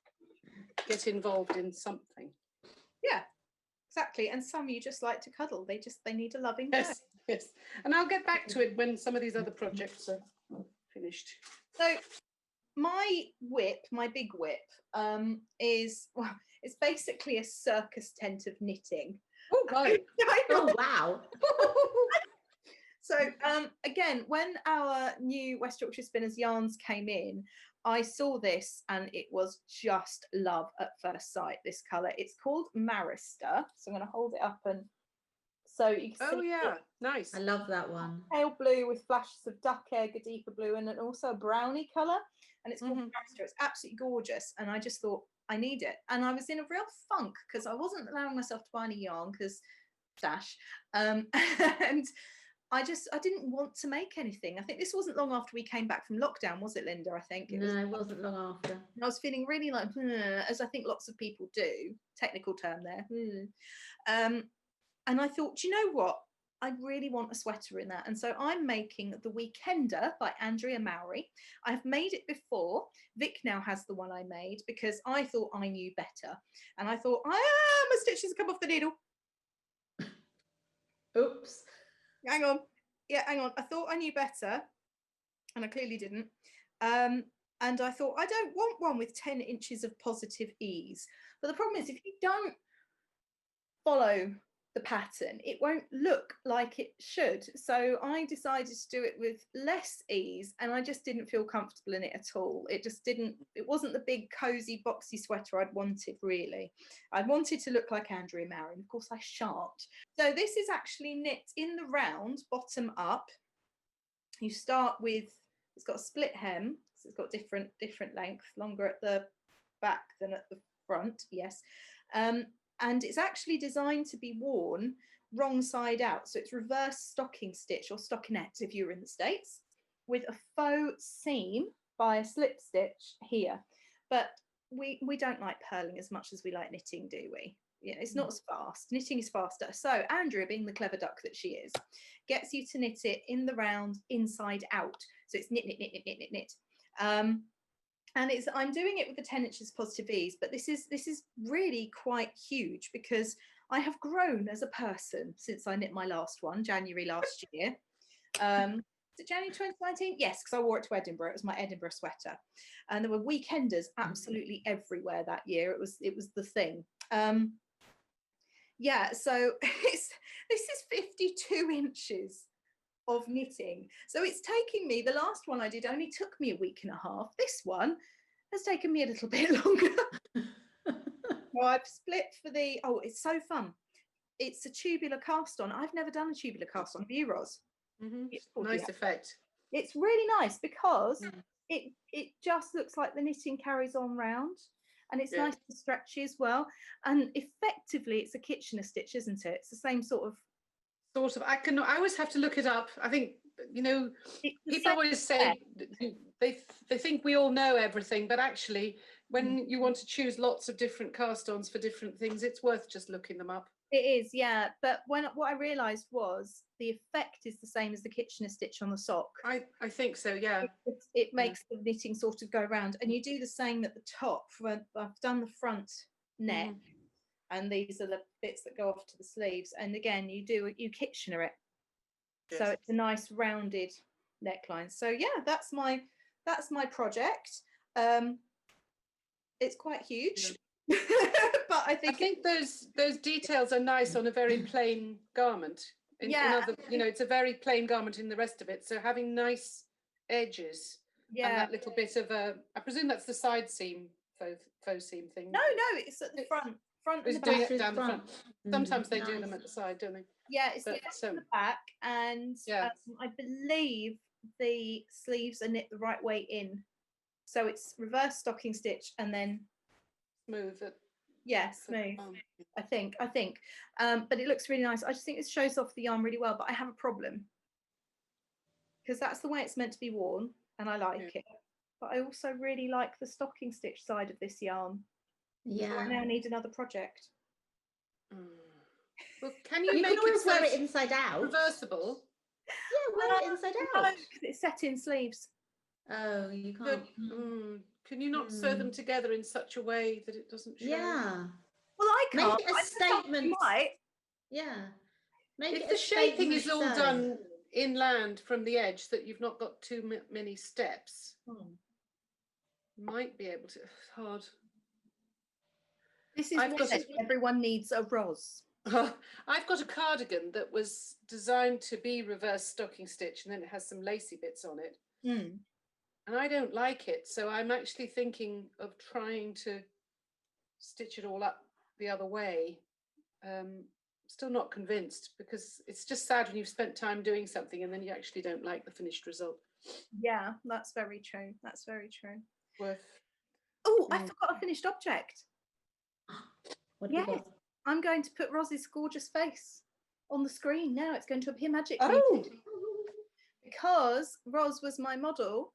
get involved in something. Yeah, exactly. And some you just like to cuddle. They need a loving go. Yes. And I'll get back to it when some of these other projects are finished. So my big whip, is, well, it's basically a circus tent of knitting. Oh, right. Oh, wow. So again, when our new West Yorkshire Spinners yarns came in, I saw this and it was just love at first sight, this colour. It's called Marister. So I'm going to hold it up and so you can see. Oh, yeah. Nice. I love that one. Pale blue with flashes of duck egg, a deeper blue, and then also a browny colour. And it's called Marister. It's absolutely gorgeous. And I just thought, I need it. And I was in a real funk because I wasn't allowing myself to buy any yarn because dash. And I didn't want to make anything. I think this wasn't long after we came back from lockdown, was it, Linda? I think No, it wasn't long after. I was feeling really like, as I think lots of people do, technical term there. And I thought, do you know what? I really want a sweater in that. And so I'm making the Weekender by Andrea Mowry. I've made it before. Vic now has the one I made because I thought I knew better. And I thought, my stitches have come off the needle. Oops. Hang on. Yeah, hang on. I thought I knew better, and I clearly didn't. And I thought, I don't want one with 10 inches of positive ease. But the problem is, if you don't follow the pattern, it won't look like it should. So I decided to do it with less ease, and I just didn't feel comfortable in it at all. It wasn't the big cozy boxy sweater I'd wanted, really. I wanted to look like Andrea Mowry, and of course I shan't. So this is actually knit in the round, bottom up. You start with, it's got a split hem, so it's got different length, longer at the back than at the front, yes. And it's actually designed to be worn wrong side out. So it's reverse stocking stitch or stockinette if you're in the States, with a faux seam by a slip stitch here. But we don't like purling as much as we like knitting, do we? it's not as fast. Knitting is faster. So Andrea, being the clever duck that she is, gets you to knit it in the round inside out. So it's knit, knit, knit, knit, knit, knit, knit. And I'm doing it with the 10 inches positive ease, but this is really quite huge because I have grown as a person since I knit my last one, January last year. Is it January 2019? Yes, because I wore it to Edinburgh. It was my Edinburgh sweater. And there were weekenders absolutely everywhere that year. It was the thing. Yeah, so this is 52 inches of knitting. So it's taking me, the last one I did only took me a week and a half. This one has taken me a little bit longer. Well, I've split for it's so fun. It's a tubular cast on. I've never done a tubular cast on. Have you, Ros? Nice effect. It's really nice because it just looks like the knitting carries on round, and it's nice and stretchy as well. And effectively, it's a Kitchener stitch, isn't it? It's the same sort of. I always have to look it up. I think, people always say they think we all know everything, but actually when you want to choose lots of different cast-ons for different things, it's worth just looking them up. It is, yeah. But what I realised was the effect is the same as the Kitchener stitch on the sock. I think so, yeah. It makes the knitting sort of go around, and you do the same at the top. I've done the front neck. And these are the bits that go off to the sleeves. And again, you Kitchener it. Yes. So it's a nice rounded neckline. So yeah, that's my project. It's quite huge. Yeah. But I think those details are nice on a very plain garment. It's a very plain garment in the rest of it. So having nice edges and that little bit of I presume that's the side seam, faux seam thing. No, it's at the front and the doing back. it down the front. Sometimes they do them at the side, don't they? Yeah, it's the front and the back, and I believe the sleeves are knit the right way in, so it's reverse stocking stitch and then smooth it. Yeah, smooth. I think. But it looks really nice. I just think this shows off the yarn really well. But I have a problem because that's the way it's meant to be worn, and I like it. But I also really like the stocking stitch side of this yarn. Yeah. So I now need another project. Well, can you can always wear it inside out? Reversible? Yeah, wear it inside out. No, because it's set in sleeves. Oh, you can't. Can you not sew them together in such a way that it doesn't show? Yeah. Well, I can't. Make it a statement. Yeah. If the shaping is all done inland from the edge, that you've not got too many steps, might be able to. It's hard. This is why everyone needs a Ros. I've got a cardigan that was designed to be reverse stocking stitch, and then it has some lacy bits on it. And I don't like it, so I'm actually thinking of trying to stitch it all up the other way. Still not convinced, because it's just sad when you've spent time doing something and then you actually don't like the finished result. Yeah, that's very true. That's very true. Oh, I forgot a finished object. I'm going to put Ros's gorgeous face on the screen now. It's going to appear magically. Because Ros was my model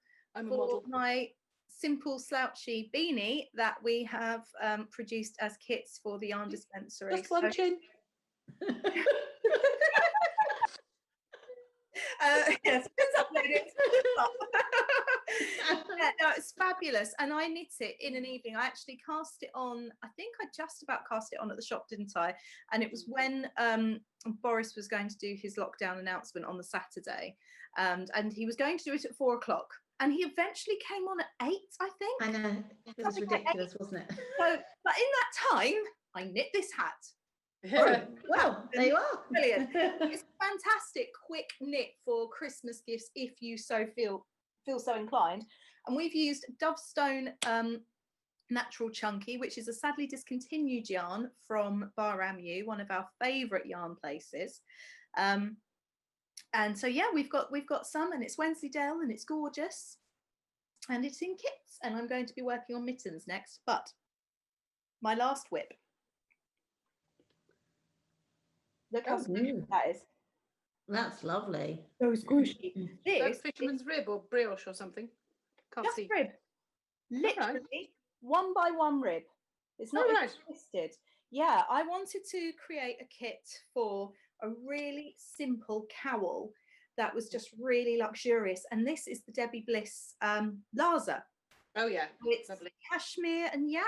for my simple slouchy beanie that we have produced as kits for the Yarn Dispensary. Just one chin. Yes, it's uploaded. No, it's fabulous, and I knit it in an evening. I actually cast it on. I think I just about cast it on at the shop, didn't I? And it was when Boris was going to do his lockdown announcement on the Saturday, and he was going to do it at 4:00. And he eventually came on at 8, I think. I know, it was ridiculous, wasn't it? So, but in that time, I knit this hat. Well, there you are. Brilliant. It's a fantastic quick knit for Christmas gifts if you so feel so inclined. And we've used Dovestone Natural Chunky, which is a sadly discontinued yarn from Faversham, one of our favourite yarn places. And so yeah, we've got some, and it's Wensleydale, and it's gorgeous, and it's in kits. And I'm going to be working on mittens next. But my last whip. Look how squishy that is. That's lovely. So squishy. This fisherman's rib or brioche or something. Can't see. Rib. Literally 1 by 1 rib. It's not twisted. yeah, I wanted to create a kit for a really simple cowl that was just really luxurious. And this is the Debbie Bliss Laza. Oh yeah, It's lovely. cashmere and yak,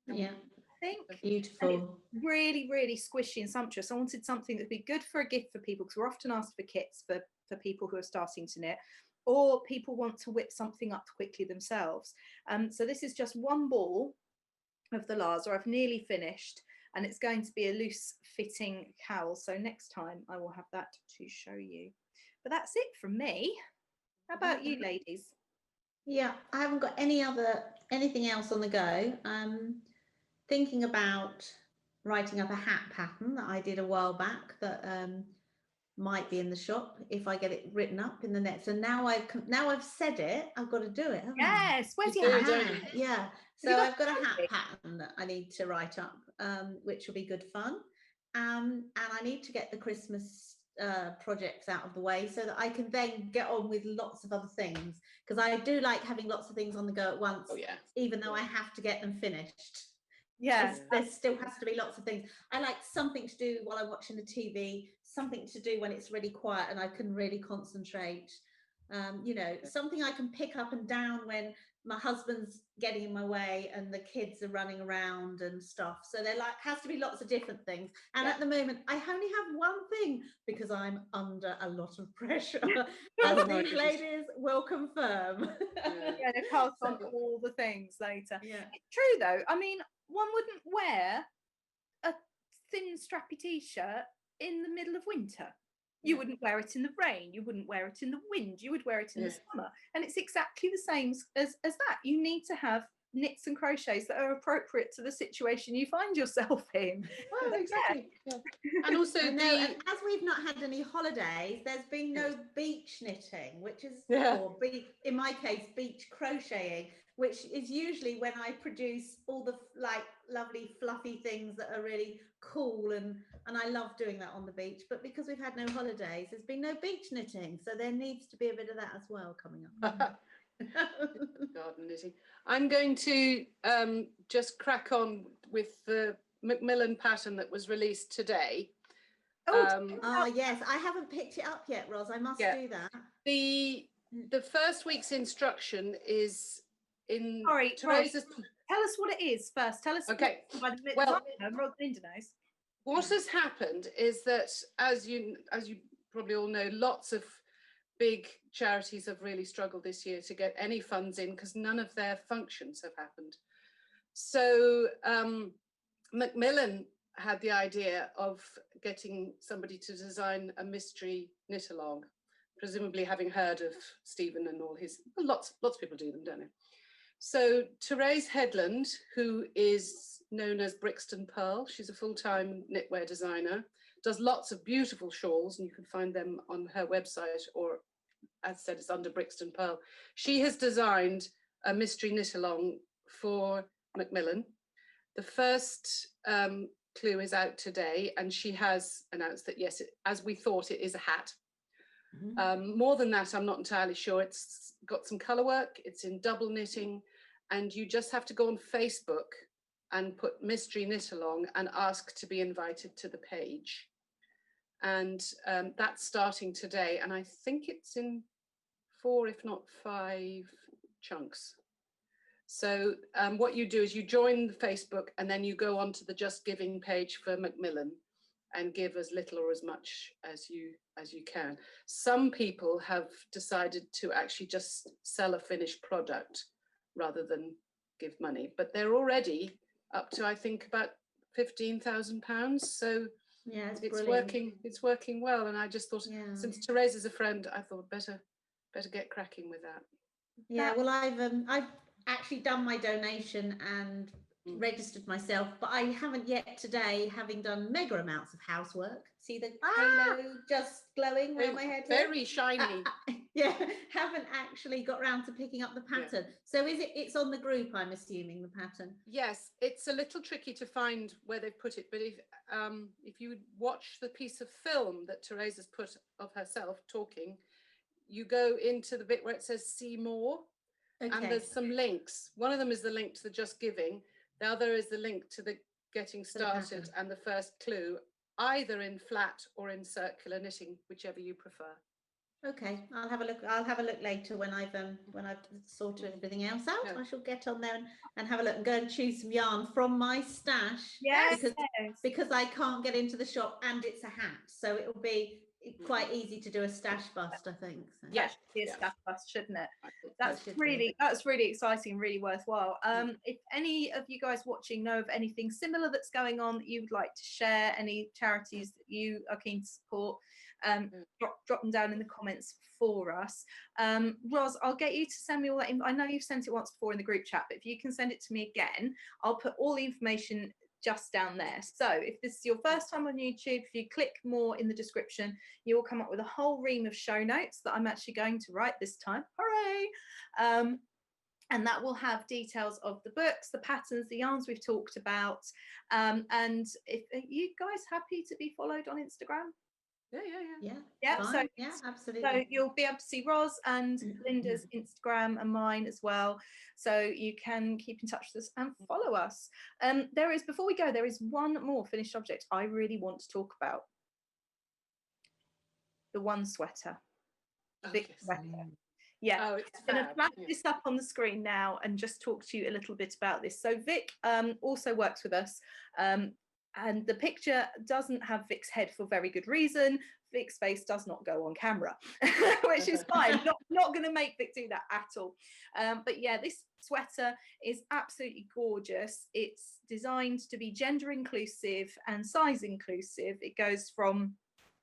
Yeah, I think. beautiful. Really, really squishy and sumptuous. I wanted something that'd be good for a gift for people, because we're often asked for kits for people who are starting to knit, or people want to whip something up quickly themselves. So this is just one ball of the Laza. I've nearly finished, and it's going to be a loose fitting cowl. So next time I will have that to show you. But that's it from me. How about you, ladies? Yeah, I haven't got anything else on the go. Thinking about writing up a hat pattern that I did a while back that might be in the shop if I get it written up in the next. And now I've said it, I've got to do it, haven't I? Yes, where's You your do, hat? don't you? Yeah. So I've got a hat pattern that I need to write up, which will be good fun. And I need to get the Christmas projects out of the way so that I can then get on with lots of other things, because I do like having lots of things on the go at once. Oh yeah. Even though I have to get them finished. Yeah. There still has to be lots of things. I like something to do while I'm watching the TV, something to do when it's really quiet and I can really concentrate. Something I can pick up and down when my husband's getting in my way and the kids are running around and stuff. So there has to be lots of different things. And at the moment, I only have one thing because I'm under a lot of pressure, as these ladies will confirm. Yeah, to pass on all the things later. Yeah. It's true though. I mean, one wouldn't wear a thin strappy t-shirt in the middle of winter. You wouldn't wear it in the rain, you wouldn't wear it in the wind, you would wear it in the summer. And it's exactly the same as that. You need to have knits and crochets that are appropriate to the situation you find yourself in. Well, exactly. Yeah. And also and as we've not had any holidays, there's been no beach knitting, which is or in my case beach crocheting, which is usually when I produce all the lovely fluffy things that are really cool, and I love doing that on the beach. But because we've had no holidays, there's been no beach knitting, so there needs to be a bit of that as well coming up. Garden knitting. I'm going to just crack on with the Macmillan pattern that was released today. Yes, I haven't picked it up yet, Ros. I must do that. The first week's instruction is in Teresa's. Tell us what it is first. Tell us. Okay. Ros and Linda knows. What has happened is that, as you probably all know, lots of big charities have really struggled this year to get any funds in because none of their functions have happened. So Macmillan had the idea of getting somebody to design a mystery knit along, presumably having heard of Stephen and all his, lots of people do them, don't they? So Therese Headland, who is known as Brixton Pearl, she's a full-time knitwear designer, does lots of beautiful shawls, and you can find them on her website, or as I said, it's under Brixton Pearl. She has designed a mystery knit along for Macmillan. The first clue is out today, and she has announced that yes, as we thought, it is a hat. More than that, I'm not entirely sure. It's got some colour work, it's in double knitting, and you just have to go on Facebook and put mystery knit along and ask to be invited to the page. And that's starting today, and I think it's in 4, if not 5 chunks. So what you do is you join the Facebook, and then you go onto the Just Giving page for Macmillan and give as little or as much as you can. Some people have decided to actually just sell a finished product rather than give money, but they're already up to, I think, about £15,000. So yeah, it's working well. And I just thought, since Therese is a friend, I thought better get cracking with that. Yeah, well, I've actually done my donation and registered myself, but I haven't yet today, having done mega amounts of housework. See the halo just glowing around my head? Very shiny. Haven't actually got around to picking up the pattern. So it's on the group, I'm assuming, the pattern? Yes, it's a little tricky to find where they've put it, but if you watch the piece of film that Therese has put of herself talking, you go into the bit where it says see more. Okay. And there's some links. One of them is the link to the Just Giving. The other is the link to the getting For the pattern. started and the first clue, either in flat or in circular knitting, whichever you prefer. Okay, I'll have a look. I'll have a look later when I've sorted everything else out. Yeah. I shall get on there and have a look and go and choose some yarn from my stash. Yes. Because I can't get into the shop and it's a hat, so it will be quite easy to do a stash bust, I think. So. Yeah, be a Yeah. staff bust, shouldn't it? That should That's really exciting, really worthwhile. If any of you guys watching know of anything similar that's going on that you would like to share, any charities that you are keen to support, drop them down in the comments for us. Ros, I'll get you to send me all that. I know you've sent it once before in the group chat, but if you can send it to me again, I'll put all the information just down there. So if this is your first time on YouTube, if you click more in the description, you will come up with a whole ream of show notes that I'm actually going to write this time. Hooray! And that will have details of the books, the patterns, the yarns we've talked about. And if are you guys happy to be followed on Instagram? Yeah, So absolutely. So you'll be able to see Ros and Linda's Instagram and mine as well. So you can keep in touch with us and follow us. Before we go, there is one more finished object I really want to talk about. The one sweater. Big sweater. Yeah, Oh, it's I'm going to flash this up on the screen now and just talk to you a little bit about this. So Vic also works with us. And the picture doesn't have Vic's head for very good reason. Vic's face does not go on camera, which is fine. Not going to make Vic do that at all. But yeah, this sweater is absolutely gorgeous. It's designed to be gender inclusive and size inclusive. It goes from,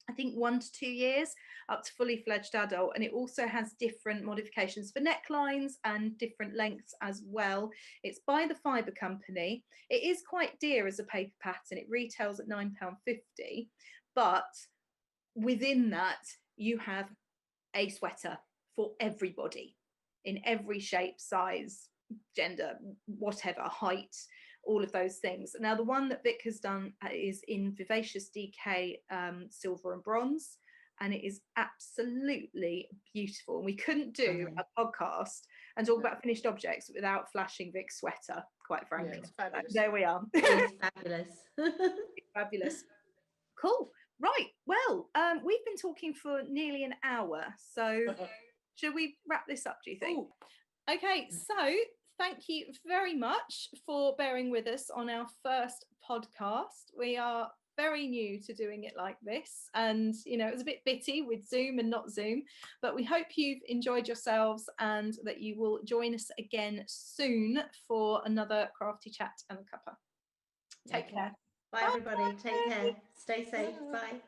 I think, 1 to 2 years up to fully fledged adult, and it also has different modifications for necklines and different lengths as well. It's by the Fibre company. It is quite dear as a paper pattern. It retails at £9.50, but within that you have a sweater for everybody in every shape, size, gender, whatever, height, all of those things. Now the one that Vic has done is in Vivacious DK silver and bronze, and it is absolutely beautiful. And we couldn't do a podcast and talk about finished objects without flashing Vic's sweater, quite frankly. It's fabulous. There we are. It's fabulous. It's fabulous. Cool. Right, well, we've been talking for nearly an hour, so should we wrap this up, do you think? Ooh. Okay, so thank you very much for bearing with us on our first podcast. We are very new to doing it like this, and it was a bit bitty with Zoom and not Zoom, but we hope you've enjoyed yourselves and that you will join us again soon for another crafty chat and cuppa. Take care. Bye everybody, take care, stay safe, bye.